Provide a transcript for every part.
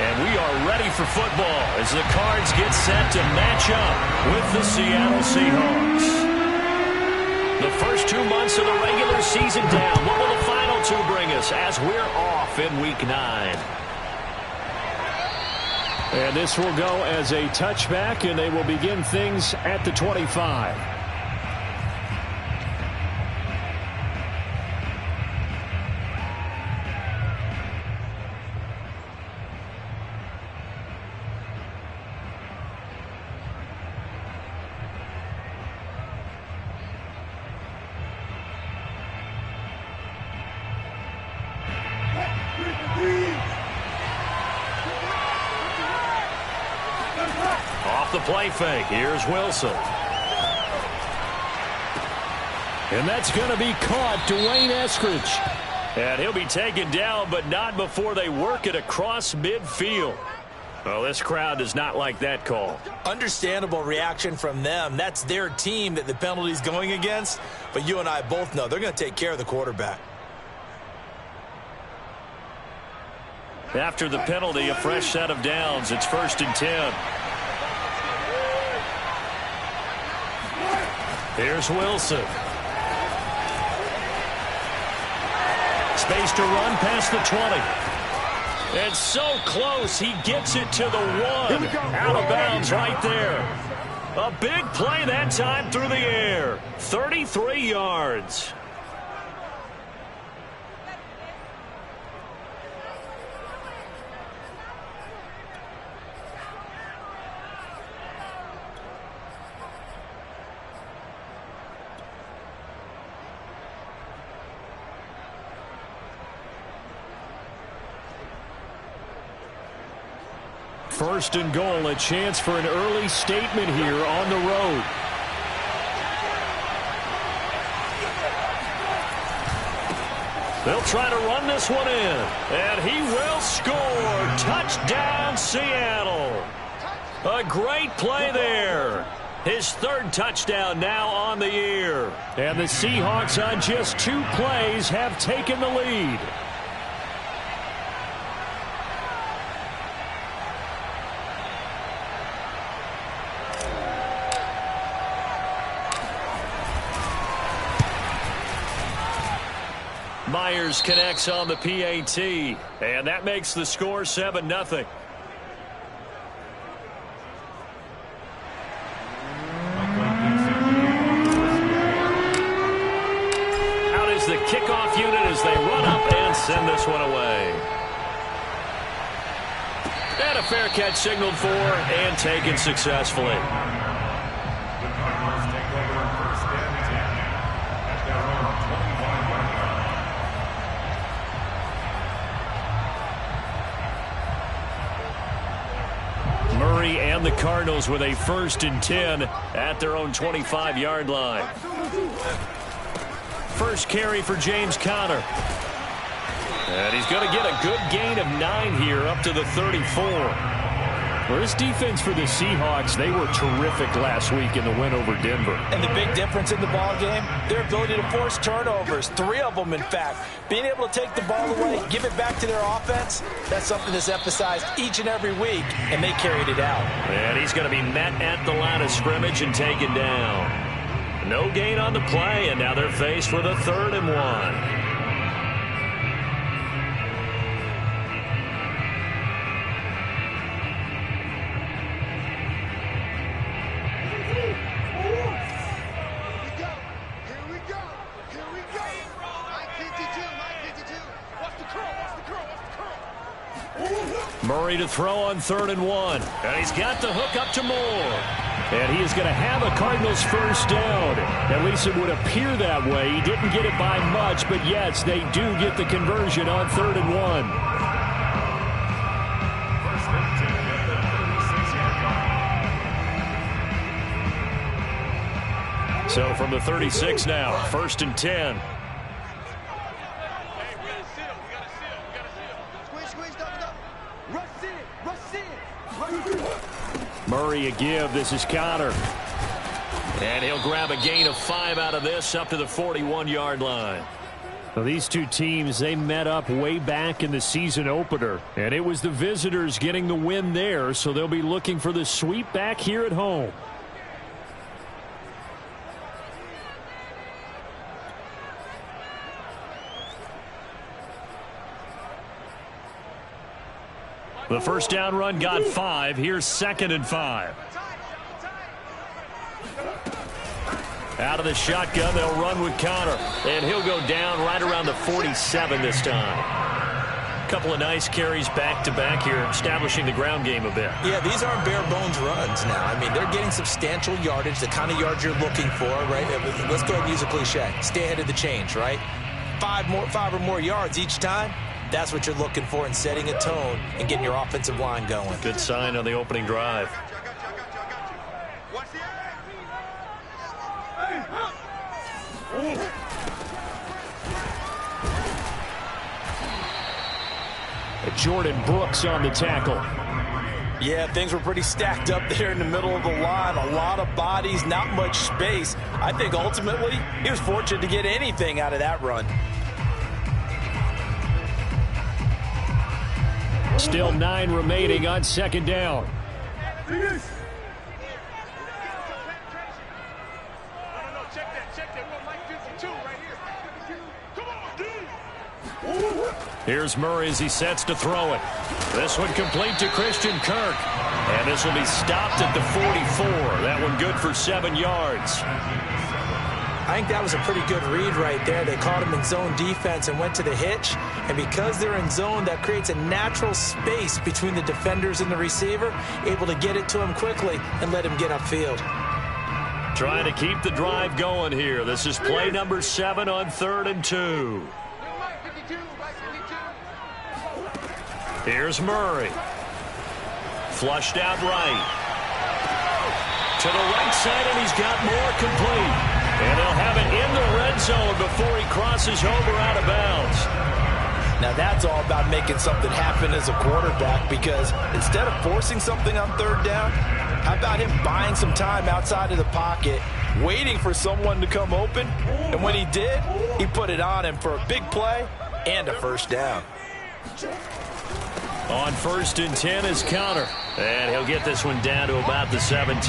And we are ready for football as the Cards get set to match up with the Seattle Seahawks. The first 2 months of the regular season down. What will the final 2 bring us as we're off in Week 9? And this will go as a touchback, and they will begin things at the 25. Off the play fake, here's Wilson. And that's going to be caught, Dwayne Eskridge. And he'll be taken down, but not before they work it across midfield. Well, this crowd does not like that call. Understandable reaction from them. That's their team that the penalty's going against. But you and I both know they're going to take care of the quarterback. After the penalty, a fresh set of downs. It's 1st and 10. Here's Wilson. Space to run past the 20. And so close, he gets it to the 1. Out of bounds right there. A big play that time through the air. 33 yards. First and goal, a chance for an early statement here on the road. They'll try to run this one in, and he will score. Touchdown, Seattle. A great play there. His 3rd touchdown now on the year. And the Seahawks on just 2 plays have taken the lead. Myers connects on the PAT, and that makes the score 7-0. Out is the kickoff unit as they run up and send this one away. And a fair catch signaled for and taken successfully. Murray and the Cardinals with a 1st and 10 at their own 25-yard line. First carry for James Conner. And he's going to get a good gain of 9 here up to the 34. Well, this defense for the Seahawks, they were terrific last week in the win over Denver. And the big difference in the ball game, their ability to force turnovers, 3 of them in fact. Being able to take the ball away, give it back to their offense, that's something that's emphasized each and every week, and they carried it out. And he's going to be met at the line of scrimmage and taken down. No gain on the play, and now they're faced with a 3rd and 1. Murray to throw on 3rd and 1. And he's got the hook up to Moore. And he is going to have a Cardinals 1st down. At least it would appear that way. He didn't get it by much, but yes, they do get the conversion on 3rd and 1. So from the 36 now, 1st and 10. Murray a give. This is Conner. And he'll grab a gain of 5 out of this up to the 41-yard line. Well, these two teams, they met up way back in the season opener, and it was the visitors getting the win there, so they'll be looking for the sweep back here at home. The first down run got 5. Here's 2nd and 5. Out of the shotgun, they'll run with Connor. And he'll go down right around the 47 this time. A couple of nice carries back-to-back here, establishing the ground game a bit. Yeah, these aren't bare-bones runs now. I mean, they're getting substantial yardage, the kind of yards you're looking for, right? Let's go ahead and use a cliche. Stay ahead of the change, right? 5 or more yards each time. That's what you're looking for in setting a tone and getting your offensive line going. Good sign on the opening drive. Jordan Brooks on the tackle. Yeah, things were pretty stacked up there in the middle of the line. A lot of bodies, not much space. I think ultimately he was fortunate to get anything out of that run. Still 9 remaining on 2nd down. Here's Murray as he sets to throw it. This one complete to Christian Kirk. And this will be stopped at the 44. That one good for 7 yards. I think that was a pretty good read right there. They caught him in zone defense and went to the hitch. And because they're in zone, that creates a natural space between the defenders and the receiver, able to get it to him quickly and let him get upfield. Trying to keep the drive going here. This is play number 7 on 3rd and 2. Here's Murray. Flushed out right. To the right side, and he's got more complete. And they'll have it in the red zone before he crosses over out of bounds. Now that's all about making something happen as a quarterback, because instead of forcing something on 3rd down, how about him buying some time outside of the pocket, waiting for someone to come open, and when he did, he put it on him for a big play and a 1st down. On 1st and 10 is Connor. And he'll get this one down to about the 17.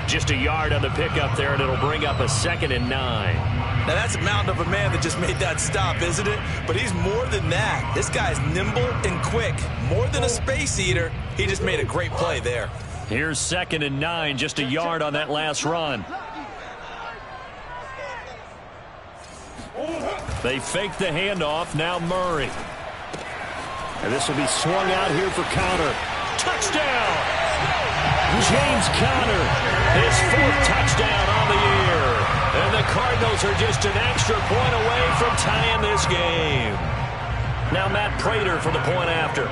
Just a yard on the pickup there, and it'll bring up a 2nd and 9. Now that's a mountain of a man that just made that stop, isn't it? But he's more than that. This guy's nimble and quick. More than a space eater. He just made a great play there. Here's 2nd and 9, just a yard on that last run. They fake the handoff, now Murray. And this will be swung out here for Connor. Touchdown! James Conner, his 4th touchdown on the year. And the Cardinals are just an extra point away from tying this game. Now Matt Prater for the point after.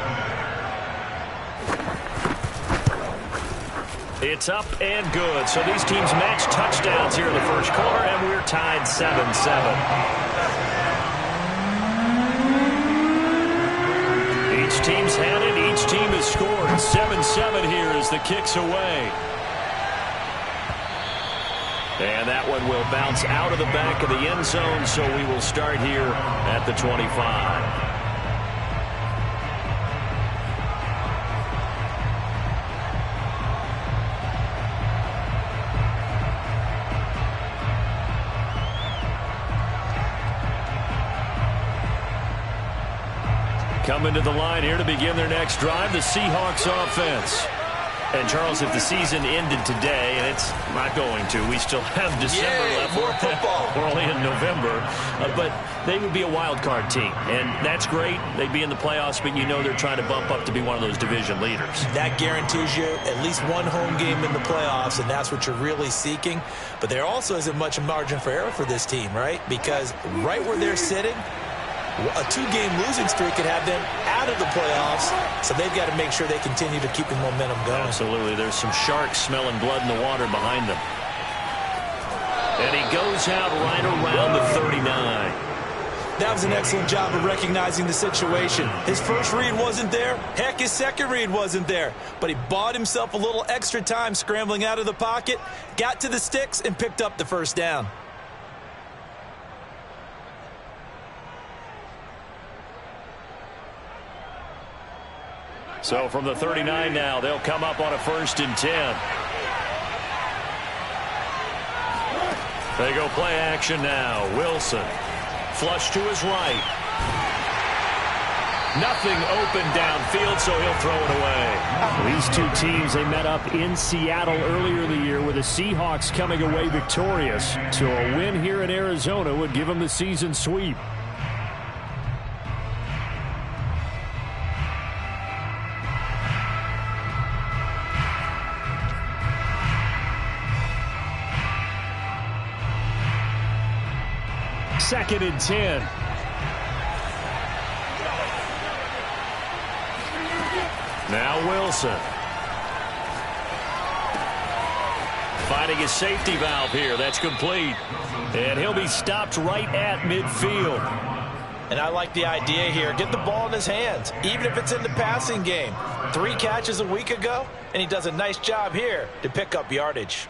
It's up and good. So these teams match touchdowns here in the first quarter, and we're tied 7-7. Each team's had it. Each team has scored. 7-7 here as the kick's away. And that one will bounce out of the back of the end zone, so we will start here at the 25. Coming to the line here to begin their next drive, the Seahawks offense. And, Charles, if the season ended today, and it's not going to, we still have December left. More football. We're only in November. But they would be a wild card team, and that's great. They'd be in the playoffs, but you know they're trying to bump up to be one of those division leaders. That guarantees you at least one home game in the playoffs, and that's what you're really seeking. But there also isn't much margin for error for this team, right? Because right where they're sitting, a 2-game losing streak could have them out of the playoffs, so they've got to make sure they continue to keep the momentum going. Absolutely. There's some sharks smelling blood in the water behind them. And he goes out right around the 39. That was an excellent job of recognizing the situation. His first read wasn't there. Heck, his second read wasn't there. But he bought himself a little extra time scrambling out of the pocket, got to the sticks, and picked up the 1st down. So from the 39 now, they'll come up on a 1st and 10. They go play action now. Wilson. Flush to his right. Nothing open downfield, so he'll throw it away. These two teams, they met up in Seattle earlier in the year with the Seahawks coming away victorious. So a win here in Arizona would give them the season sweep. Second and 10. Now Wilson. Finding his safety valve here. That's complete. And he'll be stopped right at midfield. And I like the idea here. Get the ball in his hands, even if it's in the passing game. 3 catches a week ago, and he does a nice job here to pick up yardage.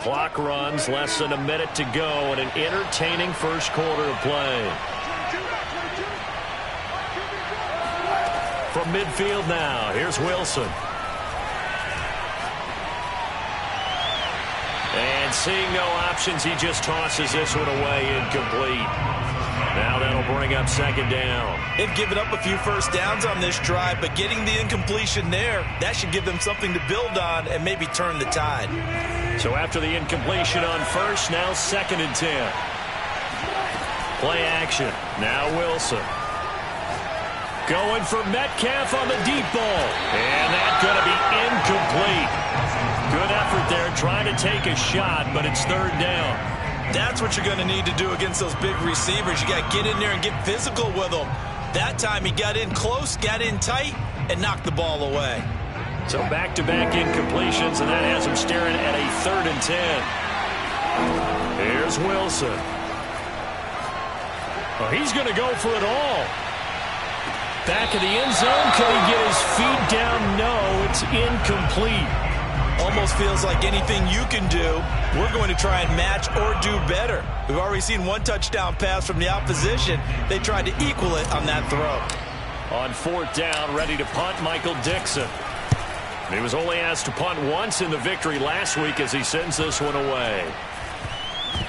Clock runs, less than a minute to go, and an entertaining first quarter of play. From midfield now, here's Wilson. And seeing no options, he just tosses this one away, incomplete. Now that'll bring up 2nd down. They've given up a few first downs on this drive, but getting the incompletion there, that should give them something to build on and maybe turn the tide. So after the incompletion on 1st, now 2nd and 10. Play action. Now Wilson. Going for Metcalf on the deep ball. And that's going to be incomplete. Good effort there trying to take a shot, but it's 3rd down. That's what you're going to need to do against those big receivers. You got to get in there and get physical with them. That time he got in close, got in tight, and knocked the ball away. So back-to-back incompletions, and that has him staring at a 3rd and 10. Here's Wilson. Oh, he's going to go for it all. Back of the end zone. Can he get his feet down? No, it's incomplete. Almost feels like anything you can do, we're going to try and match or do better. We've already seen 1 touchdown pass from the opposition. They tried to equal it on that throw. On 4th down, ready to punt, Michael Dixon. He was only asked to punt once in the victory last week as he sends this one away.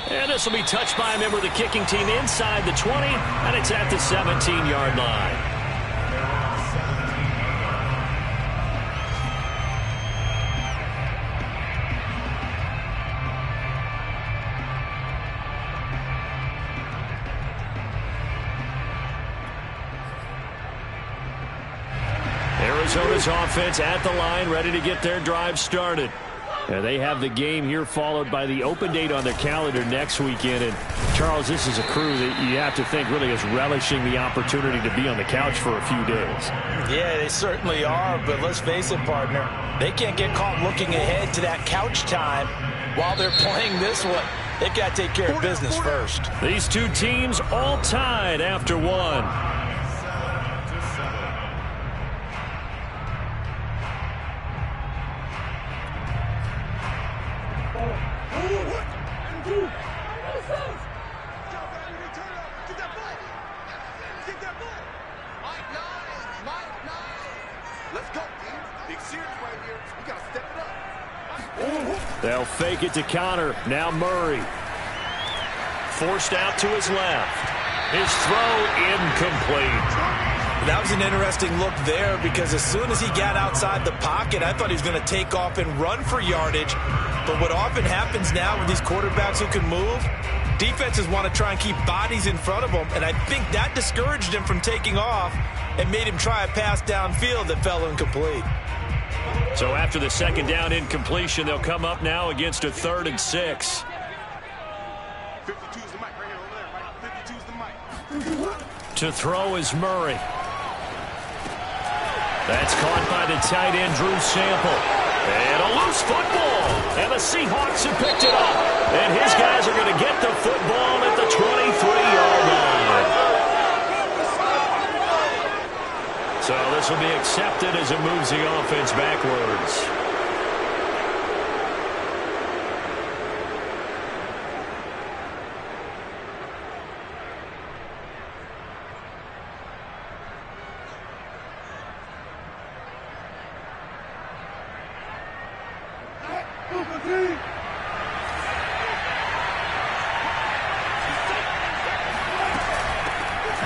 And this will be touched by a member of the kicking team inside the 20, and it's at the 17-yard line. Arizona's offense at the line, ready to get their drive started. And they have the game here followed by the open date on their calendar next weekend. And, Charles, this is a crew that you have to think really is relishing the opportunity to be on the couch for a few days. Yeah, they certainly are, but let's face it, partner. They can't get caught looking ahead to that couch time while they're playing this one. They got to take care of business first. These two teams all tied after 1. They'll fake it to counter. Now Murray. Forced out to his left. His throw incomplete. That was an interesting look there because as soon as he got outside the pocket, I thought he was going to take off and run for yardage. But what often happens now with these quarterbacks who can move, defenses want to try and keep bodies in front of them, and I think that discouraged him from taking off and made him try a pass downfield that fell incomplete. So after the 2nd down incompletion, they'll come up now against a 3rd and 6. 52's the mic right here over there, right? 52's the mic. To throw is Murray. That's caught by the tight end, Drew Sample. And a loose football. And the Seahawks have picked it up. And his guys are going to get the football at the 23-yard line. So this will be accepted as it moves the offense backwards.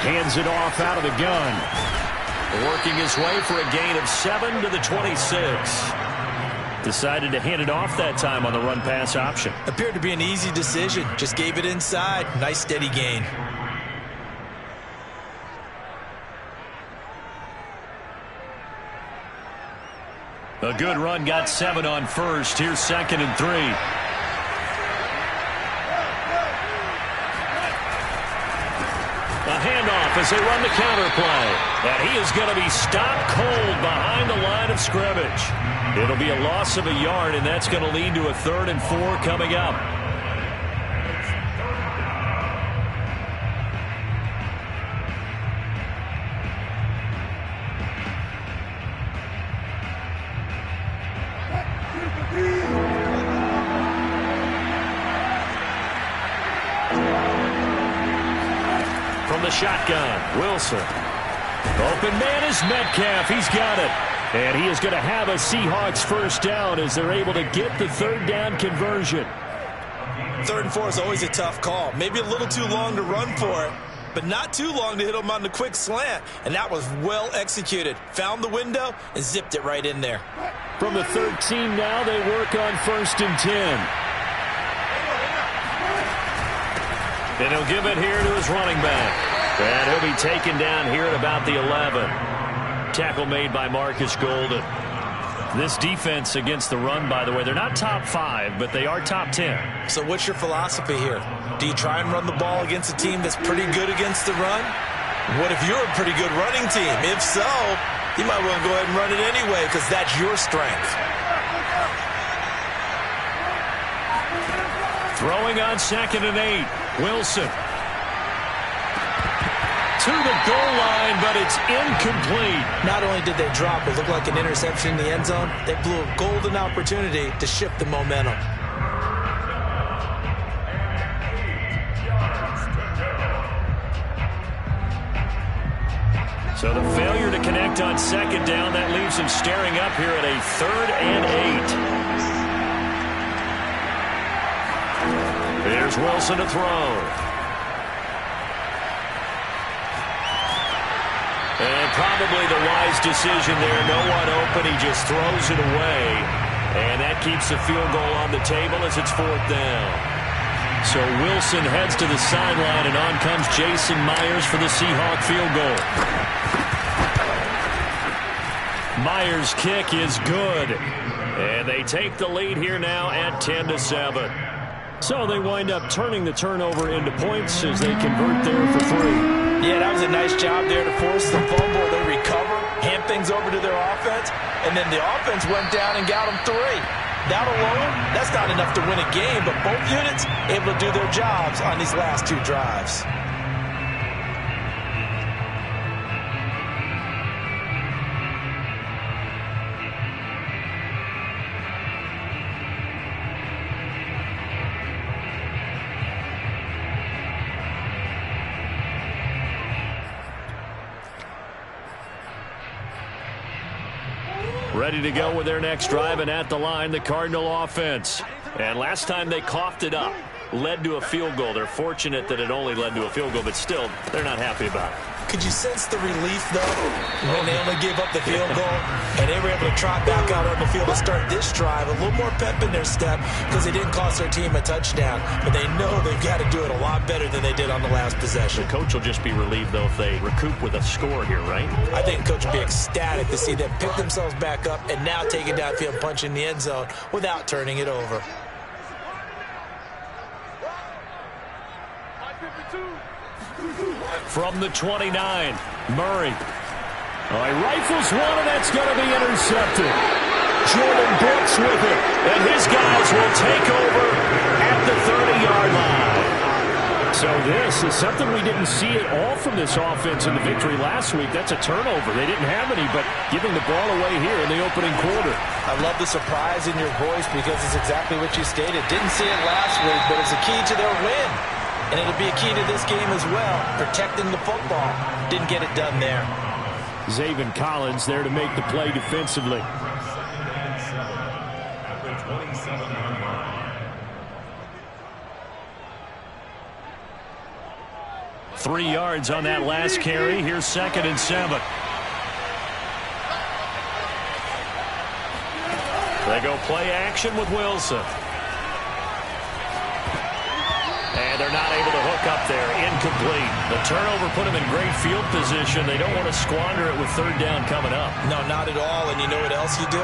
Hands it off out of the gun. Working his way for a gain of 7 to the 26. Decided to hand it off that time on the run-pass option. Appeared to be an easy decision. Just gave it inside. Nice steady gain. A good run, got 7 on first. Here's 2nd and 3. A handoff as they run the counter play. And he is going to be stopped cold behind the line of scrimmage. It'll be a loss of a yard, and that's going to lead to a 3rd and 4 coming up. From the shotgun, Wilson. Open man is Metcalf. He's got it. And he is going to have a Seahawks first down as they're able to get the 3rd down conversion. 3rd and 4 is always a tough call. Maybe a little too long to run for it, but not too long to hit him on the quick slant. And that was well executed. Found the window and zipped it right in there. From the 13 now, they work on 1st and 10. And he'll give it here to his running back. And he'll be taken down here at about the 11. Tackle made by Marcus Golden. This defense against the run, by the way, they're not top 5, but they are top 10. So what's your philosophy here? Do you try and run the ball against a team that's pretty good against the run? What if you're a pretty good running team? If so, you might want to go ahead and run it anyway because that's your strength. Throwing on 2nd and 8. Wilson. To the goal line, but it's incomplete. Not only did they drop, it looked like an interception in the end zone, they blew a golden opportunity to shift the momentum. So the failure to connect on 2nd down, that leaves him staring up here at a 3rd and 8. Here's Wilson to throw. And probably the wise decision there. No one open. He just throws it away. And that keeps the field goal on the table as it's 4th down. So Wilson heads to the sideline, and on comes Jason Myers for the Seahawk field goal. Myers' kick is good. And they take the lead here now at 10-7. So they wind up turning the turnover into points as they convert there for 3. Yeah, that was a nice job there to force the fumble. They recover, hand things over to their offense, and then the offense went down and got them 3. That alone, that's not enough to win a game, but both units able to do their jobs on these last 2 drives. Ready to go with their next drive, and at the line, the Cardinal offense. And last time they coughed it up, led to a field goal. They're fortunate that it only led to a field goal, but still, they're not happy about it. Could you sense the relief, though, when they only gave up the field goal and they were able to trot back out on the field to start this drive? A little more pep in their step because they didn't cost their team a touchdown, but they know they've got to do it a lot better than they did on the last possession. The coach will just be relieved, though, if they recoup with a score here, right? I think the coach will be ecstatic to see them pick themselves back up and now take it downfield, punch in the end zone without turning it over. From the 29, Murray. He rifles one, and that's going to be intercepted. Jordan Brooks with it, and his guys will take over at the 30-yard line. So this is something we didn't see at all from this offense in the victory last week. That's a turnover. They didn't have any, but giving the ball away here in the opening quarter. I love the surprise in your voice because it's exactly what you stated. Didn't see it last week, but it's a key to their win. And it'll be a key to this game as well, protecting the football. Didn't get it done there. Zaven Collins there to make the play defensively. 3 yards on that last carry. Here's 2nd and 7. They go play action with Wilson. And they're not able to hook up there. Incomplete. The turnover put them in great field position. They don't want to squander it with 3rd down coming up. No, not at all. And you know what else you do?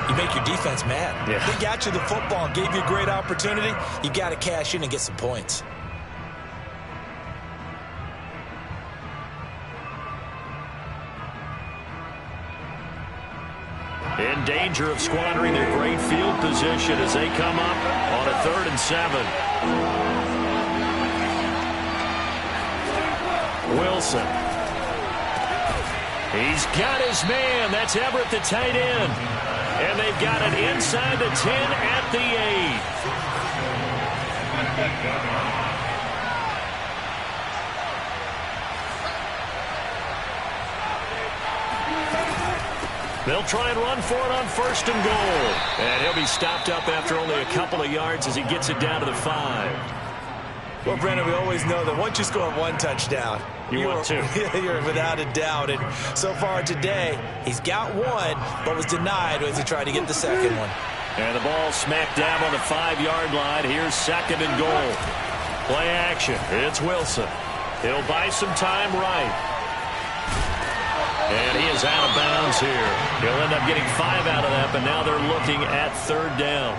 You make your defense mad. Yeah. They got you the football, gave you a great opportunity. You got to cash in and get some points. In danger of squandering their great field position as they come up on a 3rd and 7. Wilson. He's got his man. That's Everett, the tight end. And they've got it inside the 10 at the 8. They'll try and run for it on 1st and goal. And he'll be stopped up after only a couple of yards as he gets it down to the 5. Well, Brandon, we always know that once you score 1 touchdown, you're 2. You're without a doubt. And so far today, he's got 1, but was denied as he tried to get the 2nd one. And the ball smack dab on the 5-yard line. Here's 2nd and goal. Play action. It's Wilson. He'll buy some time right. And he is out of bounds here. He'll end up getting 5 out of that, but now they're looking at 3rd down.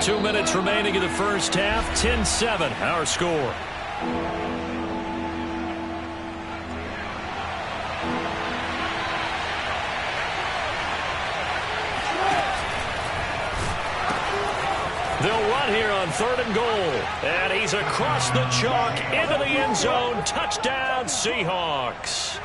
Two minutes remaining in the first half. 10-7, our score. They'll run here on 3rd and goal. And he's across the chalk into the end zone. Touchdown, Seahawks.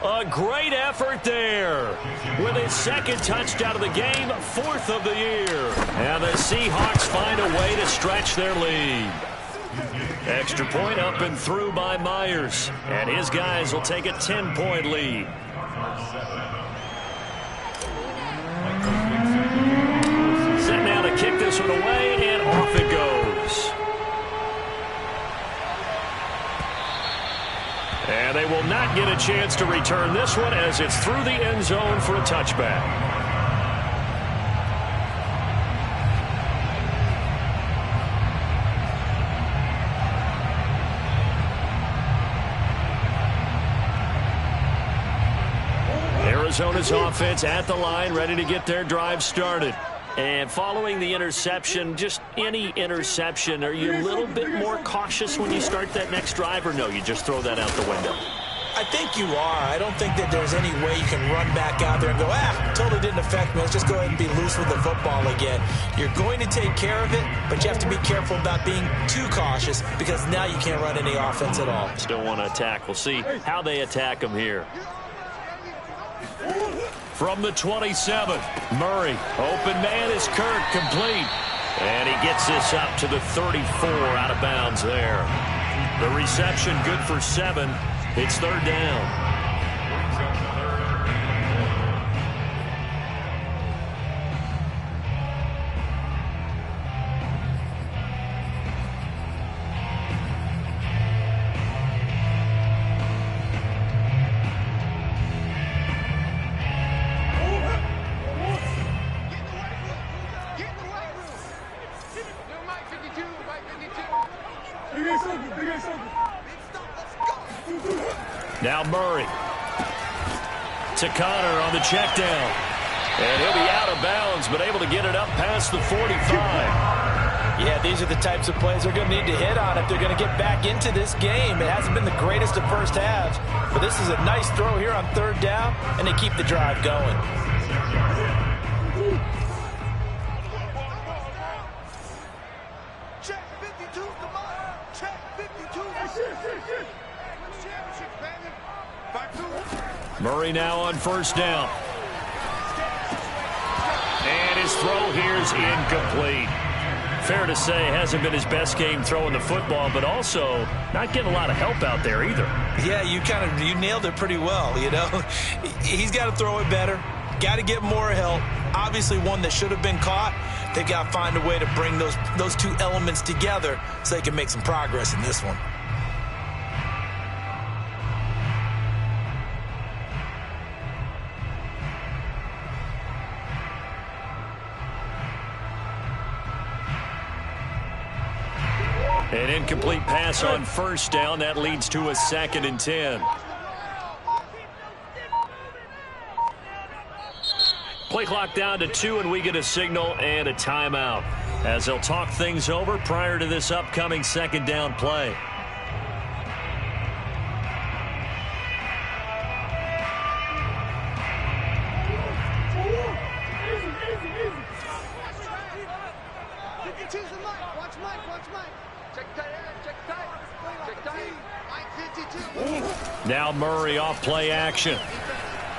A great effort there. With his 2nd touchdown of the game, 4th of the year. And the Seahawks find a way to stretch their lead. Extra point up and through by Myers. And his guys will take a 10-point lead. Set now to kick this one away, and off it goes. And they will not get a chance to return this one as it's through the end zone for a touchback. Arizona's offense at the line, ready to get their drive started. And following the interception, just any interception, are you a little bit more cautious when you start that next drive, or no, you just throw that out the window? I think you are. I don't think that there's any way you can run back out there and go, totally didn't affect me. Let's just go ahead and be loose with the football again. You're going to take care of it, but you have to be careful about being too cautious because now you can't run any offense at all. Still want to attack. We'll see how they attack them here. From the 27, Murray. Open man is Kirk, complete. And he gets this up to the 34, out of bounds there. The reception good for 7. It's 3rd down. Now Murray to Connor on the check down. And he'll be out of bounds, but able to get it up past the 45. Yeah, these are the types of plays they're going to need to hit on if they're going to get back into this game. It hasn't been the greatest of first halves, but this is a nice throw here on 3rd down, and they keep the drive going. Check 52 tomorrow. Check 52. Murray now on 1st down. And his throw here is incomplete. Fair to say, hasn't been his best game throwing the football, but also not getting a lot of help out there either. Yeah, you nailed it pretty well, you know. He's got to throw it better, got to get more help. Obviously one that should have been caught. They've got to find a way to bring those two elements together so they can make some progress in this one. An incomplete pass on first down. That leads to a 2nd and 10. Play clock down to 2, and we get a signal and a timeout as they'll talk things over prior to this upcoming 2nd down play. Now Murray off play action.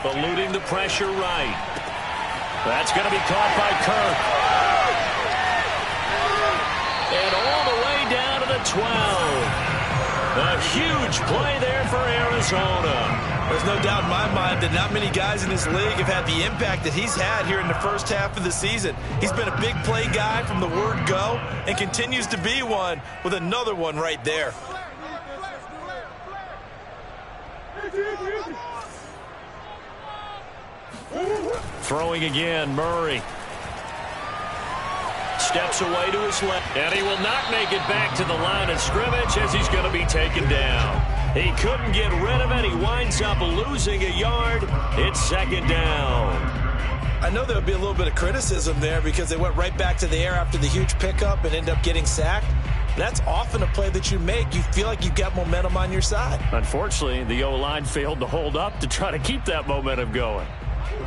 Eluding the pressure right. That's going to be caught by Kirk. And all the way down to the 12. A huge play there for Arizona. There's no doubt in my mind that not many guys in this league have had the impact that he's had here in the first half of the season. He's been a big play guy from the word go and continues to be one with another one right there. Throwing again, Murray. Steps away to his left. And he will not make it back to the line of scrimmage as he's going to be taken down. He couldn't get rid of it. He winds up losing a yard. It's 2nd down. I know there'll be a little bit of criticism there because they went right back to the air after the huge pickup and end up getting sacked. That's often a play that you make. You feel like you've got momentum on your side. Unfortunately, the O-line failed to hold up to try to keep that momentum going.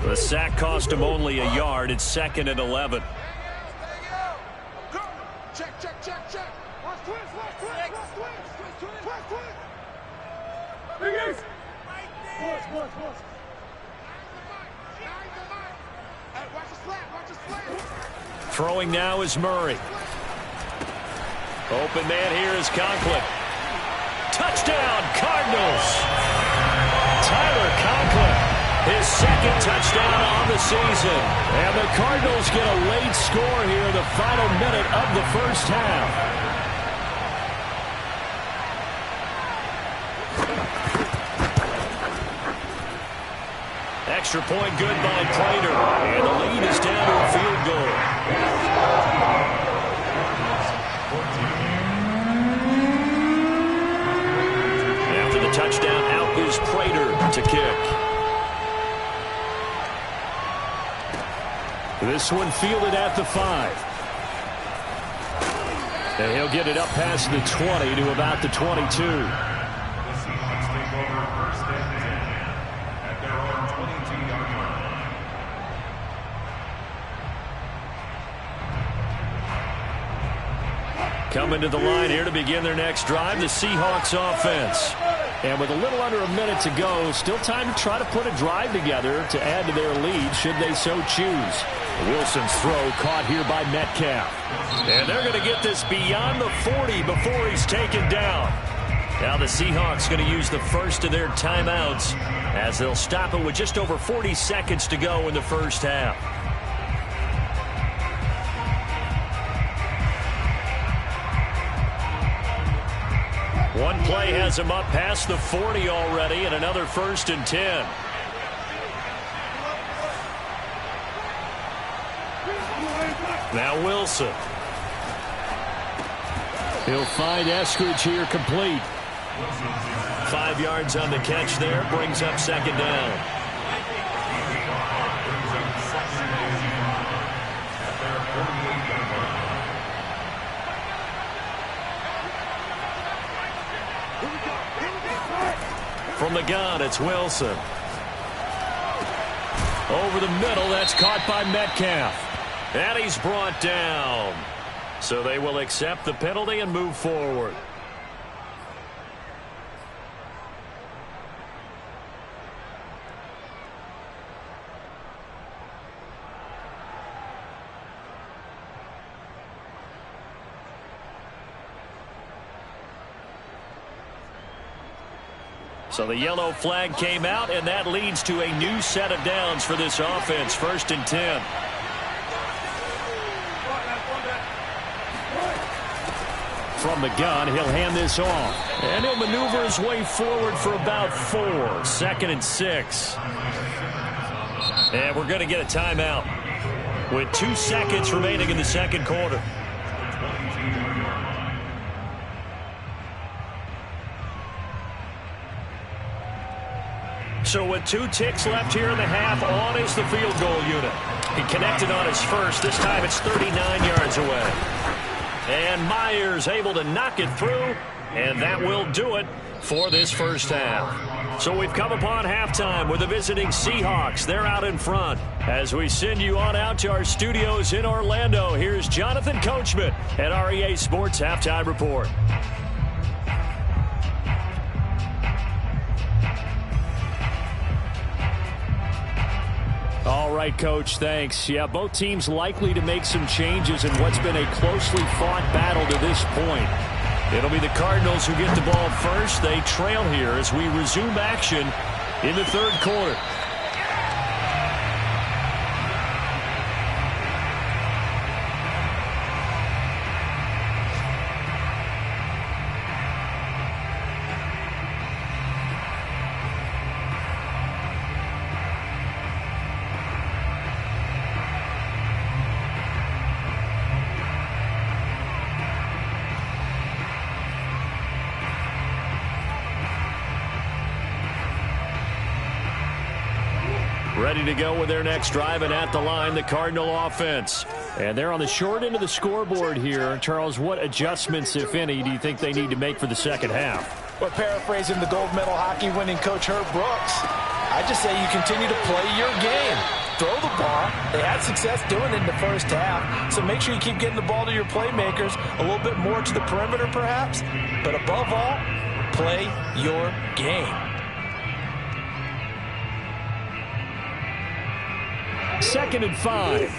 The sack cost him only a yard. It's 2nd and 11. Check. Watch twist. Throwing now is Murray. Open man here is Conklin. Touchdown, Cardinals. Tyler Conklin, his 2nd touchdown on the season. And the Cardinals get a late score here in the final minute of the first half. Extra point good by Prater. And the lead is down to a field goal. After the touchdown, out is Prater to kick. This one fielded at the 5. And he'll get it up past the 20 to about the 22. Coming to the line here to begin their next drive, the Seahawks offense. And with a little under a minute to go, still time to try to put a drive together to add to their lead should they so choose. Wilson's throw caught here by Metcalf. And they're going to get this beyond the 40 before he's taken down. Now the Seahawks going to use the first of their timeouts as they'll stop it with just over 40 seconds to go in the first half. One play has him up past the 40 already, and another 1st and 10. Now Wilson. He'll find Eskridge here complete. 5 yards on the catch there, brings up 2nd down. From the gun, it's Wilson. Over the middle, that's caught by Metcalf. And he's brought down. So they will accept the penalty and move forward. So the yellow flag came out, and that leads to a new set of downs for this offense. 1st and 10. From the gun, he'll hand this off. And he'll maneuver his way forward for about 4. 2nd and 6. And we're going to get a timeout with 2 seconds remaining in the second quarter. So with 2 ticks left here in the half, on is the field goal unit. He connected on his first. This time it's 39 yards away. And Myers able to knock it through, and that will do it for this first half. So we've come upon halftime with the visiting Seahawks. They're out in front. As we send you on out to our studios in Orlando, here's Jonathan Coachman at REA Sports Halftime Report. All right, Coach, thanks. Yeah, both teams likely to make some changes in what's been a closely fought battle to this point. It'll be the Cardinals who get the ball first. They trail here as we resume action in the third quarter. Ready to go with their next drive, and at the line, the Cardinal offense. And they're on the short end of the scoreboard here. Charles, what adjustments, if any, do you think they need to make for the second half? Well, paraphrasing the gold medal hockey winning coach Herb Brooks, I just say you continue to play your game. Throw the ball. They had success doing it in the first half, so make sure you keep getting the ball to your playmakers, a little bit more to the perimeter perhaps, but above all, play your game. 2nd and 5.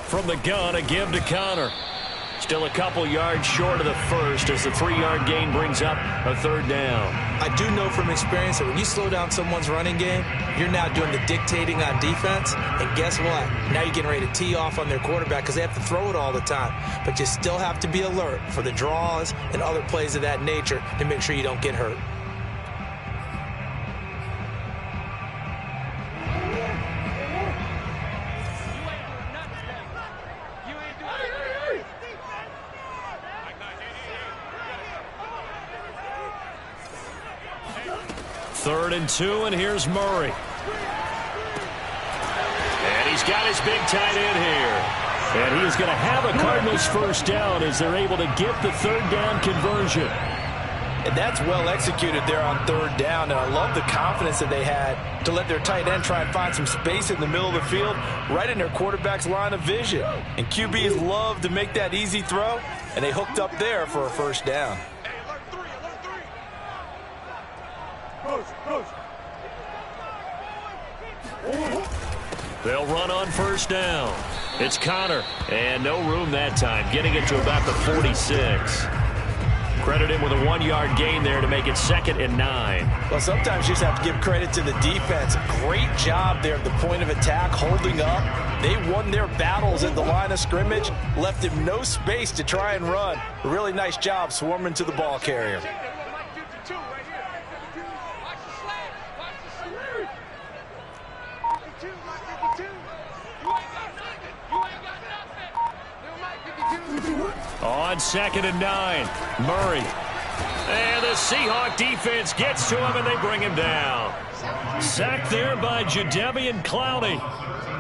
From the gun, a give to Connor. Still a couple yards short of the first as the 3-yard gain brings up a 3rd down. I do know from experience that when you slow down someone's running game, you're now doing the dictating on defense. And guess what? Now you're getting ready to tee off on their quarterback because they have to throw it all the time. But you still have to be alert for the draws and other plays of that nature to make sure you don't get hurt. Third and 2, and here's Murray. And he's got his big tight end here. And he is going to have a Cardinals first down as they're able to get the 3rd down conversion. And that's well executed there on 3rd down. And I love the confidence that they had to let their tight end try and find some space in the middle of the field, right in their quarterback's line of vision. And QBs love to make that easy throw, and they hooked up there for a first down. They'll run on first down. It's Connor, and no room that time, getting it to about the 46. Credit him with a 1-yard gain there to make it 2nd and 9. Well, sometimes you just have to give credit to the defense. Great job there at the point of attack, holding up. They won their battles at the line of scrimmage, left him no space to try and run. A really nice job swarming to the ball carrier. On 2nd and 9, Murray. And the Seahawk defense gets to him, and they bring him down. Sacked there by Jadeveon Clowney.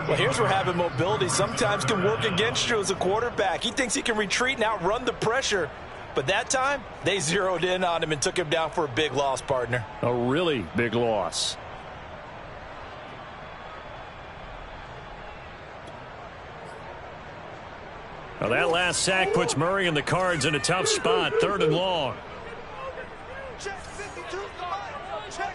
Well, here's where having mobility sometimes can work against you as a quarterback. He thinks he can retreat and outrun the pressure. But that time, they zeroed in on him and took him down for a big loss, partner. A really big loss. Well, that last sack puts Murray and the Cards in a tough spot. 3rd and long. Check 52, check.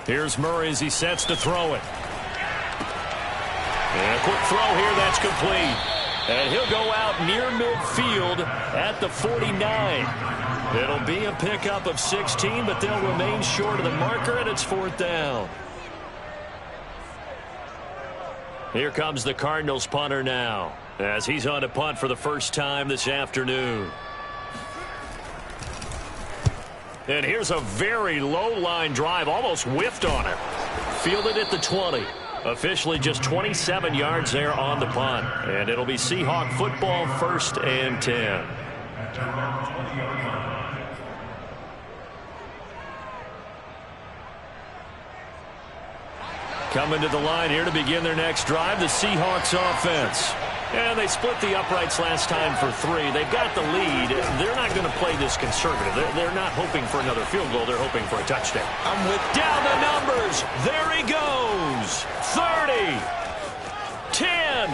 Here's Murray as he sets to throw it. And a quick throw here, that's complete. And he'll go out near midfield at the 49. It'll be a pickup of 16, but they'll remain short of the marker, and it's 4th down. Here comes the Cardinals punter now, as he's on to punt for the first time this afternoon. And here's a very low-line drive, almost whiffed on it. Fielded at the 20. Officially just 27 yards there on the punt. And it'll be Seahawk football, 1st and 10. Coming to the line here to begin their next drive, the Seahawks offense. And they split the uprights last time for 3. They've got the lead. They're not going to play this conservative. They're not hoping for another field goal. They're hoping for a touchdown. I'm with down the numbers. There he goes. 30, 10,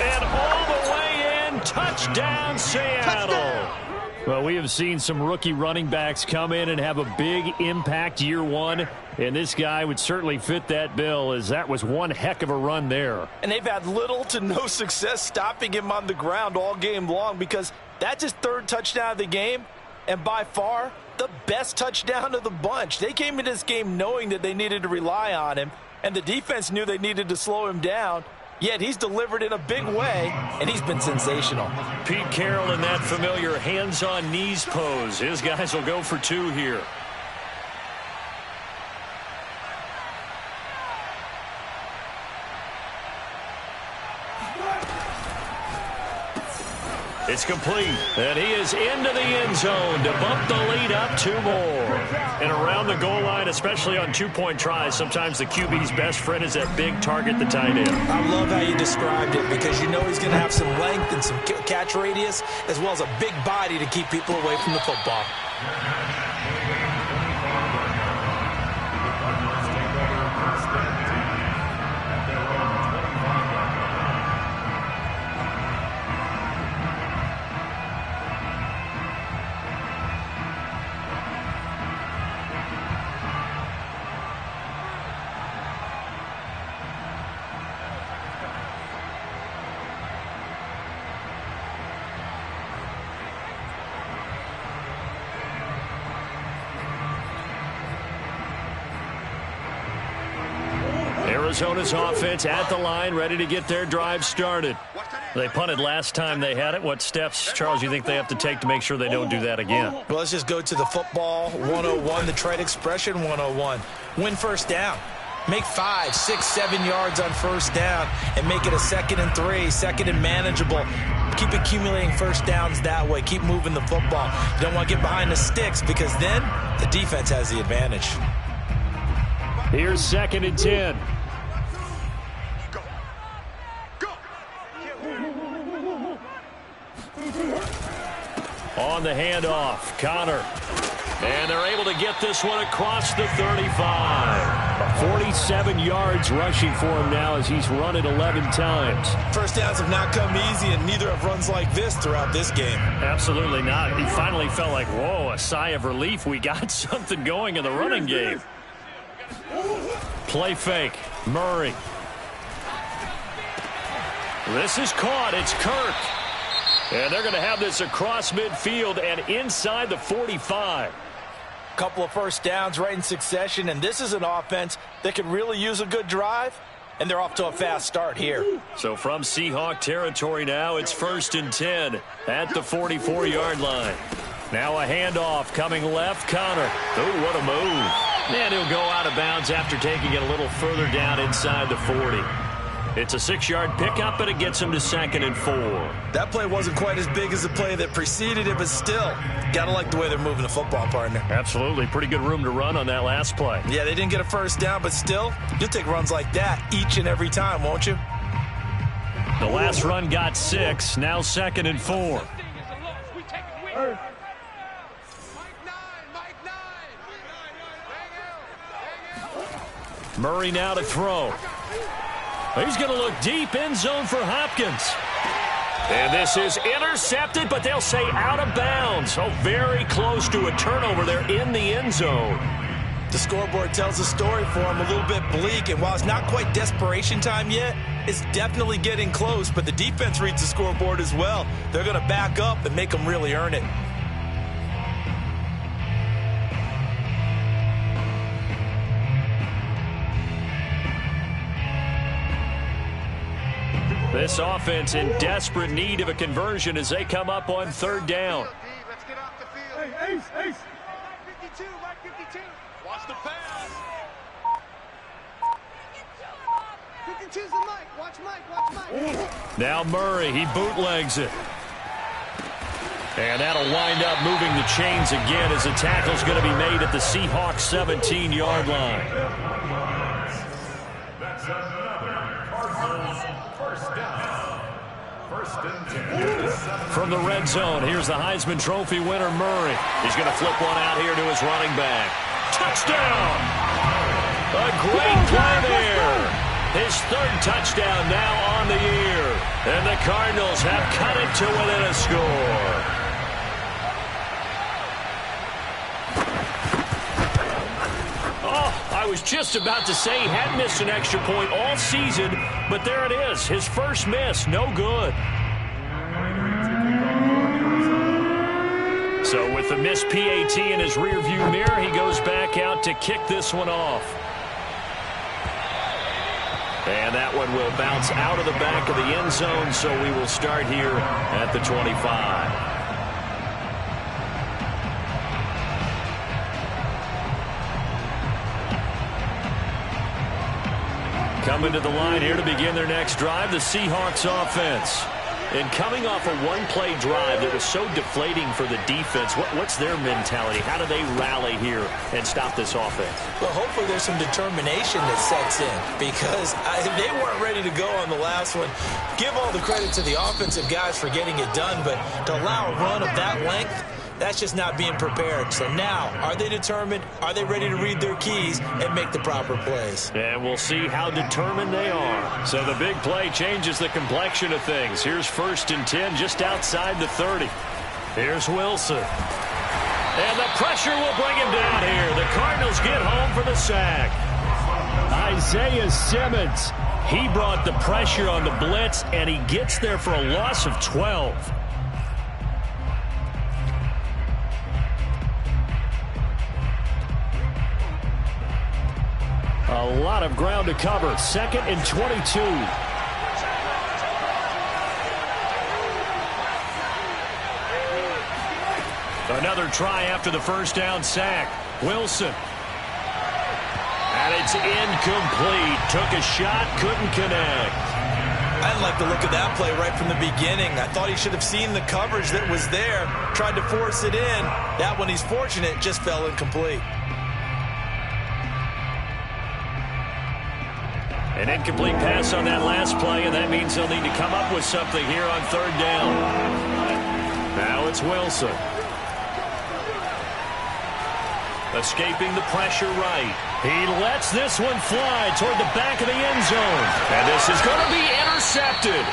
and all the way in. Touchdown, Seattle. Touchdown. Well, we have seen some rookie running backs come in and have a big impact year one, and this guy would certainly fit that bill, as that was one heck of a run there. And they've had little to no success stopping him on the ground all game long, because that's his 3rd touchdown of the game, and by far the best touchdown of the bunch. They came into this game knowing that they needed to rely on him, and the defense knew they needed to slow him down. Yet he's delivered in a big way, and he's been sensational. Pete Carroll in that familiar hands-on knees pose. His guys will go for 2 here. It's complete, and he is into the end zone to bump the lead up 2 more. And around the goal line, especially on 2-point tries, sometimes the QB's best friend is that big target, the tight end. I love how you described it, because you know he's going to have some length and some catch radius, as well as a big body to keep people away from the football. Arizona's offense at the line, ready to get their drive started. They punted last time they had it. What steps, Charles, you think they have to take to make sure they don't do that again? Well, let's just go to the football 101, the trade expression 101. Win first down. Make 5, 6, 7 yards on first down and make it a 2nd and 3, 2nd and manageable. Keep accumulating first downs that way. Keep moving the football. You don't want to get behind the sticks, because then the defense has the advantage. Here's 2nd and 10. On the handoff, Connor. And they're able to get this one across the 35. 47 yards rushing for him now, as he's run it 11 times. First downs have not come easy, and neither have runs like this throughout this game. Absolutely not. He finally felt like, whoa, a sigh of relief. We got something going in the running game. Play fake. Murray. This is caught. It's Kirk. And they're going to have this across midfield and inside the 45. Couple of first downs right in succession, and this is an offense that could really use a good drive, and they're off to a fast start here. So from Seahawk territory now, it's 1st and 10 at the 44-yard line. Now a handoff coming left, Connor. Oh, what a move. And he'll go out of bounds after taking it a little further down inside the 40. It's a 6-yard pickup, but it gets him to 2nd and 4. That play wasn't quite as big as the play that preceded it, but still, got to like the way they're moving the football, partner. Absolutely. Pretty good room to run on that last play. Yeah, they didn't get a first down, but still, you'll take runs like that each and every time, won't you? The last run got 6, now 2nd and 4. Murray now to throw. He's going to look deep, end zone for Hopkins. And this is intercepted, but they'll say out of bounds. Oh, very close to a turnover there in the end zone. The scoreboard tells a story for him, a little bit bleak, and while it's not quite desperation time yet, it's definitely getting close, but the defense reads the scoreboard as well. They're going to back up and make them really earn it. This offense in desperate need of a conversion as they come up on third down. Let's get off the field. Hey, Ace. 52, right 52. Watch the pass. 52's the Mike. Watch Mike. Now Murray, he bootlegs it. And that'll wind up moving the chains again as the tackle's going to be made at the Seahawks 17-yard line. That's another Cardinals first down. First and 10. From the red zone, here's the Heisman Trophy winner, Murray. He's going to flip one out here to his running back. Touchdown! A great play there. His third touchdown now on the year. And the Cardinals have cut it to within a score. I was just about to say he hadn't missed an extra point all season, but there it is. His first miss, no good. So with the missed PAT in his rearview mirror, he goes back out to kick this one off. And that one will bounce out of the back of the end zone, so we will start here at the 25. Coming to the line here to begin their next drive, the Seahawks offense. And coming off a one-play drive that was so deflating for the defense, what's their mentality? How do they rally here and stop this offense? Well, hopefully there's some determination that sets in because they weren't ready to go on the last one. Give all the credit to the offensive guys for getting it done, but to allow a run of that length, that's just not being prepared. So now, are they determined? Are they ready to read their keys and make the proper plays? And we'll see how determined they are. So the big play changes the complexion of things. Here's 1st and 10 just outside the 30. Here's Wilson. And the pressure will bring him down here. The Cardinals get home for the sack. Isaiah Simmons, he brought the pressure on the blitz, and he gets there for a loss of 12. A lot of ground to cover. 2nd and 22. Another try after the first down sack. Wilson. And it's incomplete. Took a shot, couldn't connect. I didn't like the look of that play right from the beginning. I thought he should have seen the coverage that was there. Tried to force it in. That one, he's fortunate, just fell incomplete. An incomplete pass on that last play, and that means they'll need to come up with something here on third down. Now it's Wilson. Escaping the pressure right. He lets this one fly toward the back of the end zone. And this is going to be intercepted.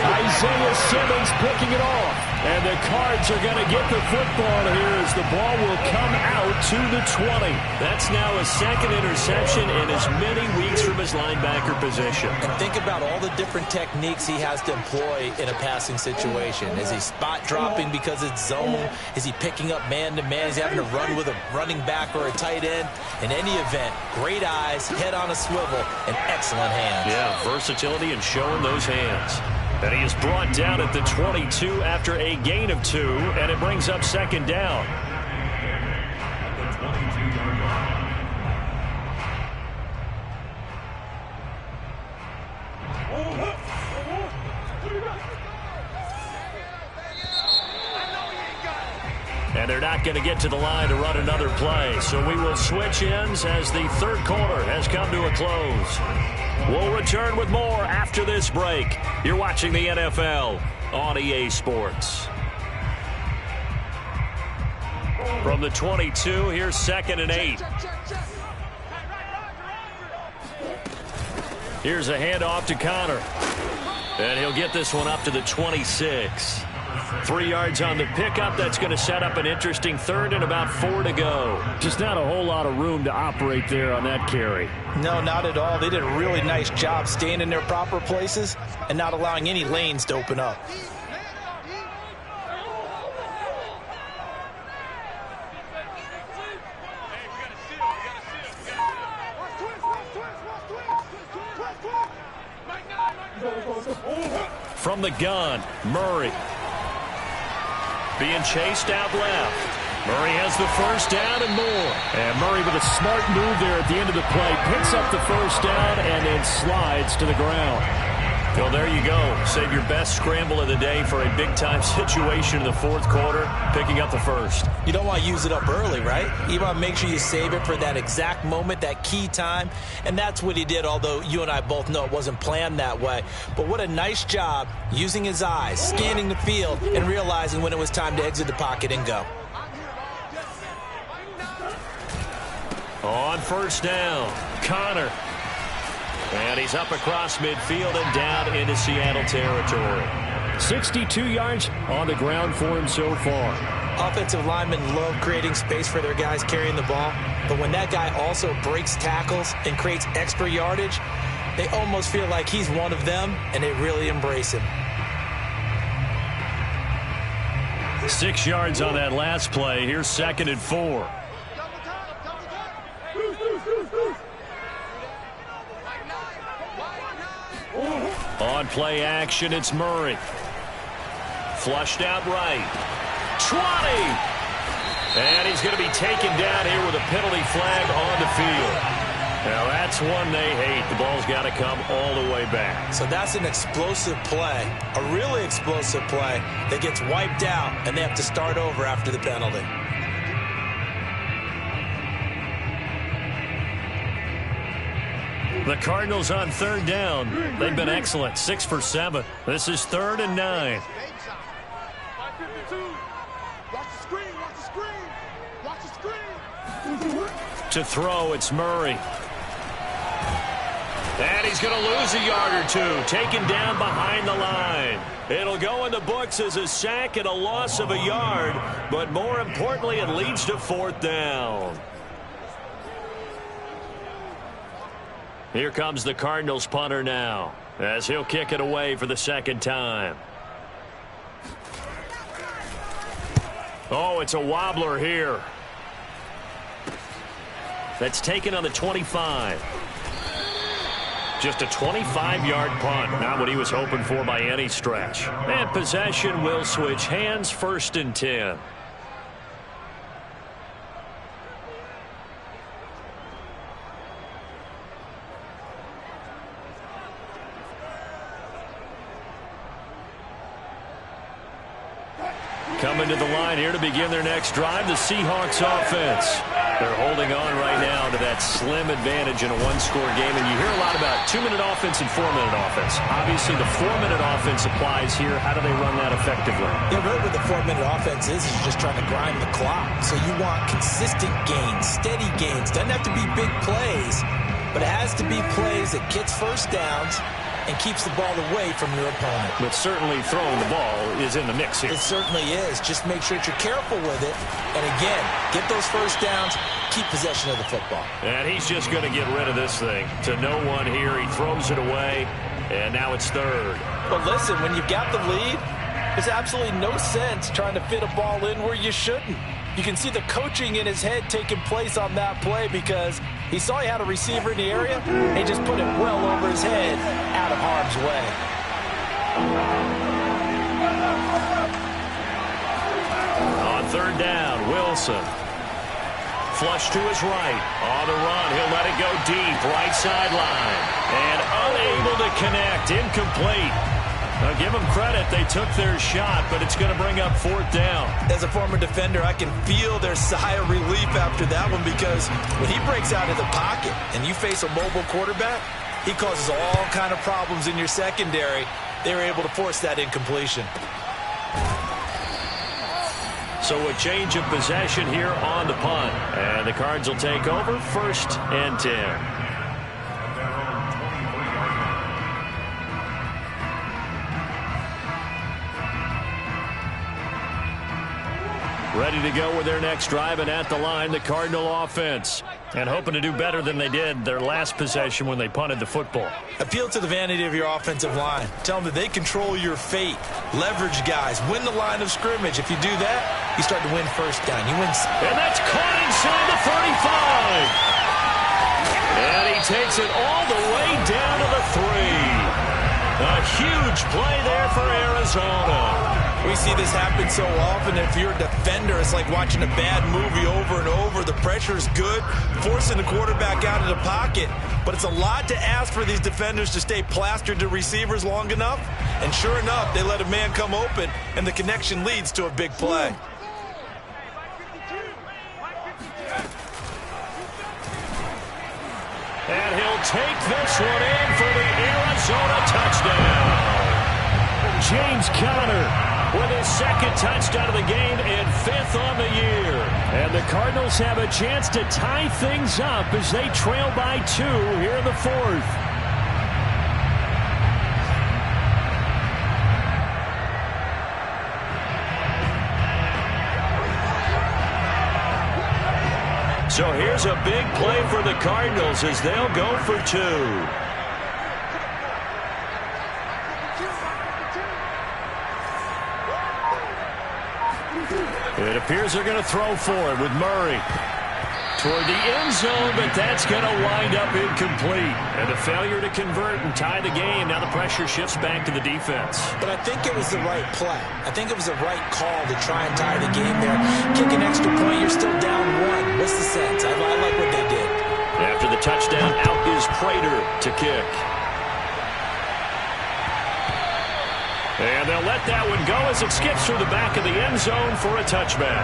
Isaiah Simmons picking it off. And the Cards are going to get the football here as the ball will come out to the 20. That's now a second interception in as many weeks from his linebacker position. And think about all the different techniques he has to employ in a passing situation. Is he spot dropping because it's zone? Is he picking up man-to-man? Is he having to run with a running back or a tight end? In any event, great eyes, head on a swivel, and excellent hands. Yeah, versatility and showing those hands. And he is brought down at the 22 after a gain of 2, and it brings up 2nd down. And they're not going to get to the line to run another play, so we will switch ends as the third quarter has come to a close. We'll return with more after this break. You're watching the NFL on EA Sports. From the 22, here's 2nd and 8. Here's a handoff to Connor. And he'll get this one up to the 26. 3 yards on the pickup. That's going to set up an interesting third and about 4 to go. Just not a whole lot of room to operate there on that carry. No, not at all. They did a really nice job staying in their proper places and not allowing any lanes to open up. From the gun, Murray. Being chased out left. Murray has the first down and more. And Murray with a smart move there at the end of the play. Picks up the first down and then slides to the ground. Well, there you go. Save your best scramble of the day for a big-time situation in the fourth quarter, picking up the first. You don't want to use it up early, right? You want to make sure you save it for that exact moment, that key time. And that's what he did, although you and I both know it wasn't planned that way. But what a nice job using his eyes, scanning the field, and realizing when it was time to exit the pocket and go. On first down, Connor. And he's up across midfield and down into Seattle territory. 62 yards on the ground for him so far. Offensive linemen love creating space for their guys carrying the ball. But when that guy also breaks tackles and creates extra yardage, they almost feel like he's one of them, and they really embrace him. 6 yards on that last play. Here's 2nd and 4. On play action, it's Murray. Flushed out right. 20! And he's going to be taken down here with a penalty flag on the field. Now that's one they hate. The ball's got to come all the way back. So that's an explosive play, a really explosive play that gets wiped out, and they have to start over after the penalty. The Cardinals on 3rd down. They've been excellent. 6 for 7. This is 3rd and 9. To throw, it's Murray. And he's going to lose a yard or two. Taken down behind the line. It'll go in the books as a sack and a loss of a yard. But more importantly, it leads to 4th down. Here comes the Cardinals punter now, as he'll kick it away for the 2nd time. Oh, it's a wobbler here. That's taken on the 25. Just a 25-yard punt, not what he was hoping for by any stretch. And possession will switch hands, 1st and 10. Coming to the line here to begin their next drive, the Seahawks offense. They're holding on right now to that slim advantage in a one-score game, and you hear a lot about 2-minute offense and 4-minute offense. Obviously, the 4-minute offense applies here. How do they run that effectively? Yeah, really what the 4-minute offense is just trying to grind the clock. So you want consistent gains, steady gains. Doesn't have to be big plays, but it has to be plays that gets first downs and keeps the ball away from your opponent. But certainly throwing the ball is in the mix here. It certainly is. Just make sure that you're careful with it. And again, get those first downs, keep possession of the football. And he's just going to get rid of this thing to no one here. He throws it away, and now it's 3rd. But listen, when you've got the lead, there's absolutely no sense trying to fit a ball in where you shouldn't. You can see the coaching in his head taking place on that play because he saw he had a receiver in the area and he just put it well over his head out of harm's way. On 3rd down, Wilson. Flush to his right. On the run, he'll let it go deep, right sideline. And unable to connect, incomplete. Now give them credit, they took their shot, but it's going to bring up 4th down. As a former defender, I can feel their sigh of relief after that one because when he breaks out of the pocket and you face a mobile quarterback, he causes all kind of problems in your secondary. They were able to force that incompletion. So a change of possession here on the punt. And the Cards will take over, 1st and 10. Ready to go with their next drive, and at the line, the Cardinal offense. And hoping to do better than they did their last possession when they punted the football. Appeal to the vanity of your offensive line. Tell them that they control your fate. Leverage guys. Win the line of scrimmage. If you do that, you start to win first down. You win. And that's caught inside the 35. And he takes it all the way down to the 3. A huge play there for Arizona. We see this happen so often. If you're a defender, it's like watching a bad movie over and over. The pressure is good, forcing the quarterback out of the pocket. But it's a lot to ask for these defenders to stay plastered to receivers long enough. And sure enough, they let a man come open, and the connection leads to a big play. And he'll take this one in for the Arizona touchdown. James Conner with his second touchdown of the game and 5th on the year. And the Cardinals have a chance to tie things up as they trail by 2 here in the 4th. So here's a big play for the Cardinals as they'll go for 2. It appears they're going to throw for it with Murray toward the end zone, but that's going to wind up incomplete. And a failure to convert and tie the game. Now the pressure shifts back to the defense. But I think it was the right play. I think it was the right call to try and tie the game there. Kick an extra point, you're still down 1. What's the sense? I like what they did. After the touchdown, out is Prater to kick. And they'll let that one go as it skips through the back of the end zone for a touchback.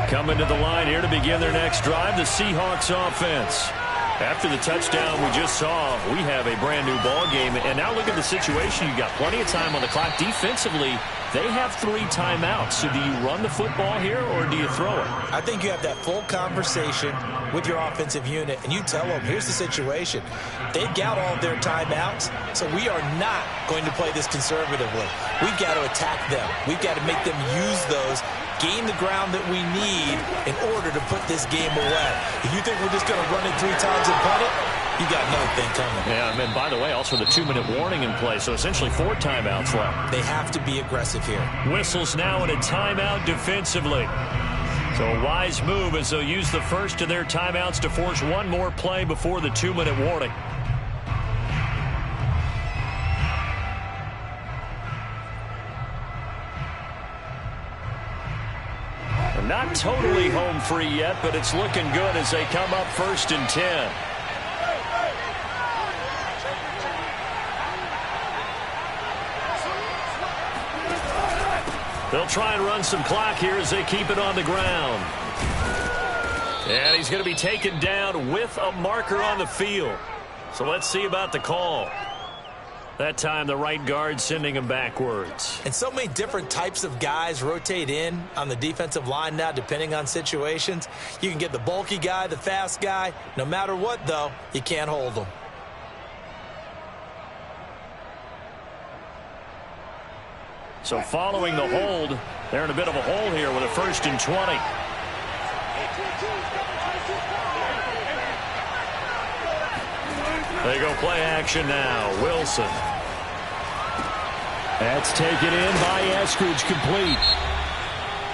Coming to the line here to begin their next drive, the Seahawks offense. After the touchdown we just saw, we have a brand new ball game. And now look at the situation. You've got plenty of time on the clock. Defensively, they have 3 timeouts. So do you run the football here or do you throw it? I think you have that full conversation with your offensive unit, and you tell them, here's the situation. They've got all of their timeouts, so we are not going to play this conservatively. We've got to attack them. We've got to make them use those, gain the ground that we need in order to put this game away. If you think we're just going to run it 3 times and punt it, you got another thing coming. Yeah, and by the way, also the 2-minute warning in play, so essentially 4 timeouts left. They have to be aggressive here. Whistles now in a timeout defensively. So a wise move as they'll use the first of their timeouts to force one more play before the 2-minute warning. They're not totally home free yet, but it's looking good as they come up 1st and 10. They'll try and run some clock here as they keep it on the ground. And he's going to be taken down with a marker on the field. So let's see about the call. That time the right guard sending him backwards. And so many different types of guys rotate in on the defensive line now depending on situations. You can get the bulky guy, the fast guy. No matter what, though, you can't hold them. So following the hold, they're in a bit of a hole here with a 1st and 20. They go play action now. Wilson. That's taken in by Eskridge, complete.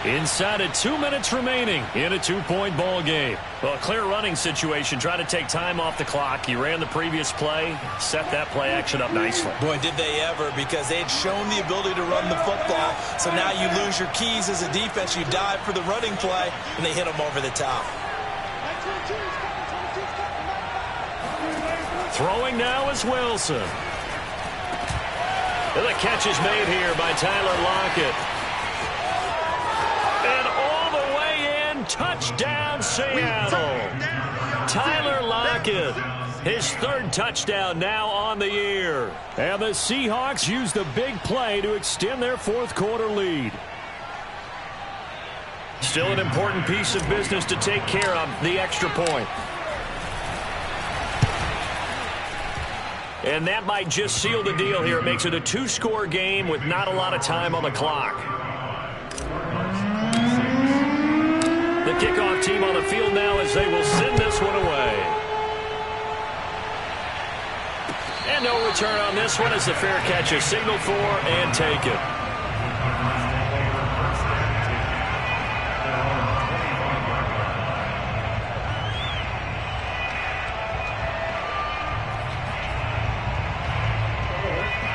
Inside of 2 minutes remaining in a 2-point ball game. Well, a clear running situation. Try to take time off the clock. He ran the previous play, set that play action up nicely. Boy, did they ever, because they had shown the ability to run the football. So now you lose your keys as a defense. You dive for the running play, and they hit them over the top. Throwing now is Wilson. And the catch is made here by Tyler Lockett. And all the way in, touchdown Seattle. Tyler Lockett, his 3rd touchdown now on the year. And the Seahawks use the big play to extend their 4th quarter lead. Still an important piece of business to take care of, the extra point. And that might just seal the deal here. It makes it a two-score game with not a lot of time on the clock. The kickoff team on the field now as they will send this one away. And no return on this one as the fair catch is signaled for and taken.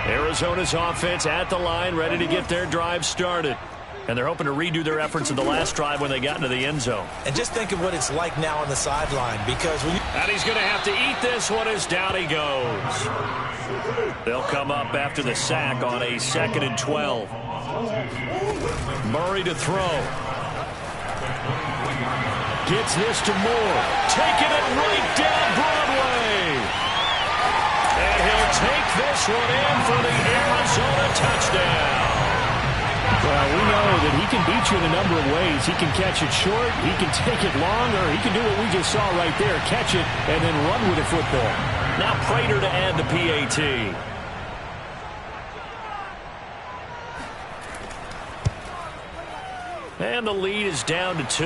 Arizona's offense at the line, ready to get their drive started. And they're hoping to redo their efforts in the last drive when they got into the end zone. And just think of what it's like now on the sideline, because when you... And he's going to have to eat this one as down he goes. They'll come up after the sack on a 2nd and 12. Murray to throw. Gets this to Moore. Taking it right down Broadway. And he'll take this one in for the Arizona touchdown. Well, we know that he can beat you in a number of ways. He can catch it short, he can take it long, or he can do what we just saw right there, catch it and then run with the football. Now Prater to add the PAT. And the lead is down to 2.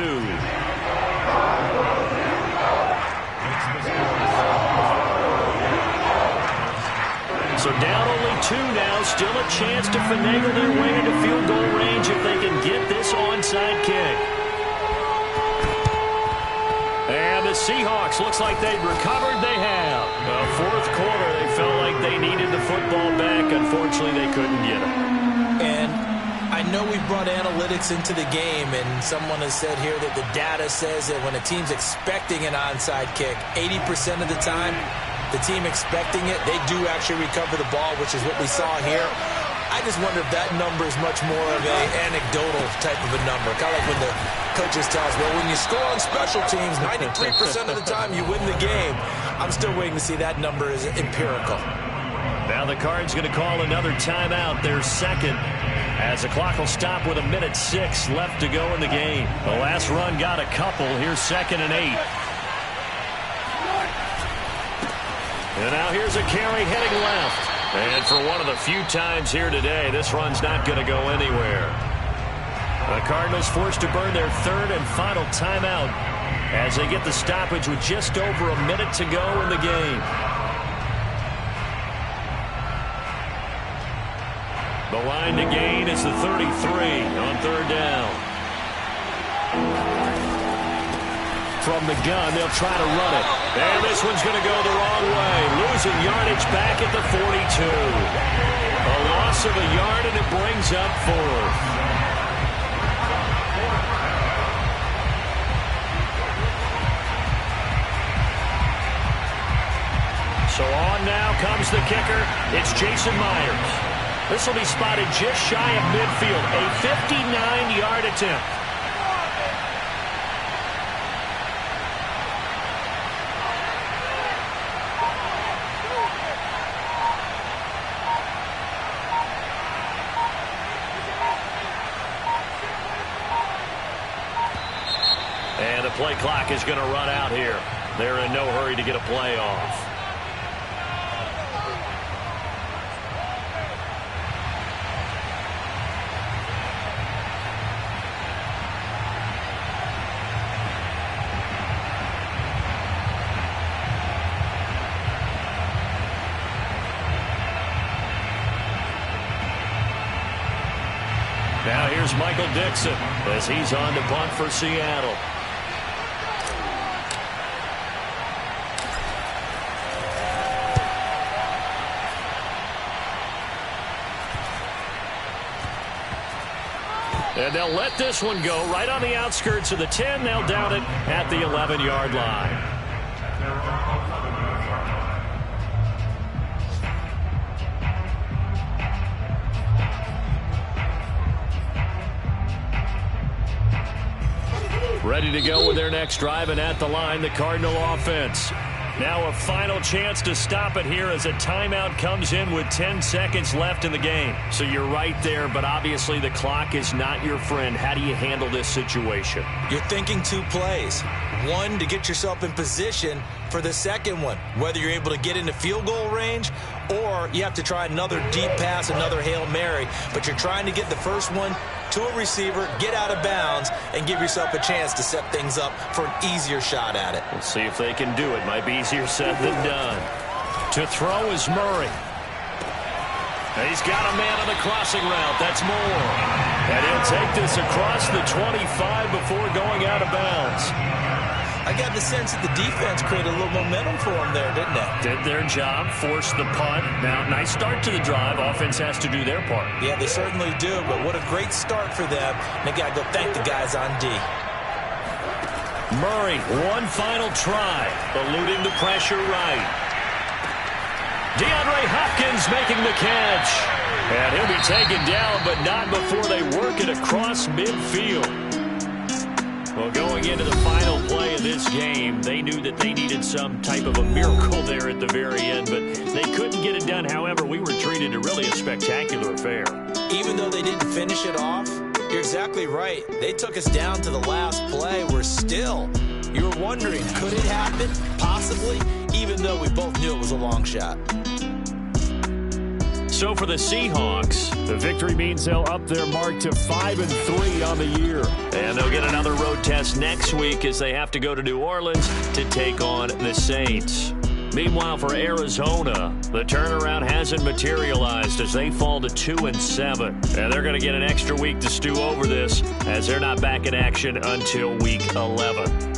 So down only 2 now. Still a chance to finagle their way into field goal range if they can get this onside kick. And the Seahawks, looks like they've recovered. They have. Fourth quarter, they felt like they needed the football back. Unfortunately, they couldn't get it. And I know we brought analytics into the game, and someone has said here that the data says that when a team's expecting an onside kick, 80% of the time, the team expecting it, they do actually recover the ball, which is what we saw here. I just wonder if that number is much more of an anecdotal type of a number. Kind of like when the coaches tell us, well, when you score on special teams, 93% of the time you win the game. I'm still waiting to see that number is empirical. Now the Cards going to call another timeout, their second, as the clock will stop with 1:06 left to go in the game. The last run got a couple. Here's 2nd and 8. And now here's a carry heading left. And for one of the few times here today, this run's not going to go anywhere. The Cardinals forced to burn their 3rd and final timeout as they get the stoppage with just over a minute to go in the game. The line to gain is the 33 on 3rd down. From the gun, they'll try to run it. And this one's going to go the wrong way. Losing yardage back at the 42. A loss of a yard, and it brings up 4th. So on now comes the kicker. It's Jason Myers. This will be spotted just shy of midfield. A 59-yard attempt. And the play clock is going to run out here. They're in no hurry to get a play off. Now here's Michael Dixon as he's on to punt for Seattle. And they'll let this one go right on the outskirts of the 10. They'll down it at the 11-yard line. Ready to go with their next drive, and at the line, the Cardinal offense. Now a final chance to stop it here as a timeout comes in with 10 seconds left in the game. So you're right there, but obviously the clock is not your friend. How do you handle this situation? You're thinking 2 plays. one, to get yourself in position for the second one, whether you're able to get into field goal range or you have to try another deep pass, another Hail Mary, but you're trying to get the first one to a receiver, get out of bounds, and give yourself a chance to set things up for an easier shot at it. We'll see if they can do it. Might be easier said than done. To throw is Murray. He's got a man on the crossing route. That's Moore. And he'll take this across the 25 before going out of bounds. I got the sense that the defense created a little momentum for him there, didn't they? Did their job, forced the punt. Now, nice start to the drive. Offense has to do their part. Yeah, they certainly do, but what a great start for them. And they got to go thank the guys on D. Murray, one final try, eluding the pressure right. DeAndre Hopkins making the catch. And he'll be taken down, but not before they work it across midfield. Well, going into the final play of this game, they knew that they needed some type of a miracle there at the very end, but they couldn't get it done. However, we were treated to really a spectacular affair. Even though they didn't finish it off, you're exactly right. They took us down to the last play. We're still, you were wondering, could it happen? Possibly, even though we both knew it was a long shot. So for the Seahawks, the victory means they'll up their mark to 5-3 on the year. And they'll get another road test next week as they have to go to New Orleans to take on the Saints. Meanwhile, for Arizona, the turnaround hasn't materialized as they fall to 2-7. And they're going to get an extra week to stew over this as they're not back in action until week 11.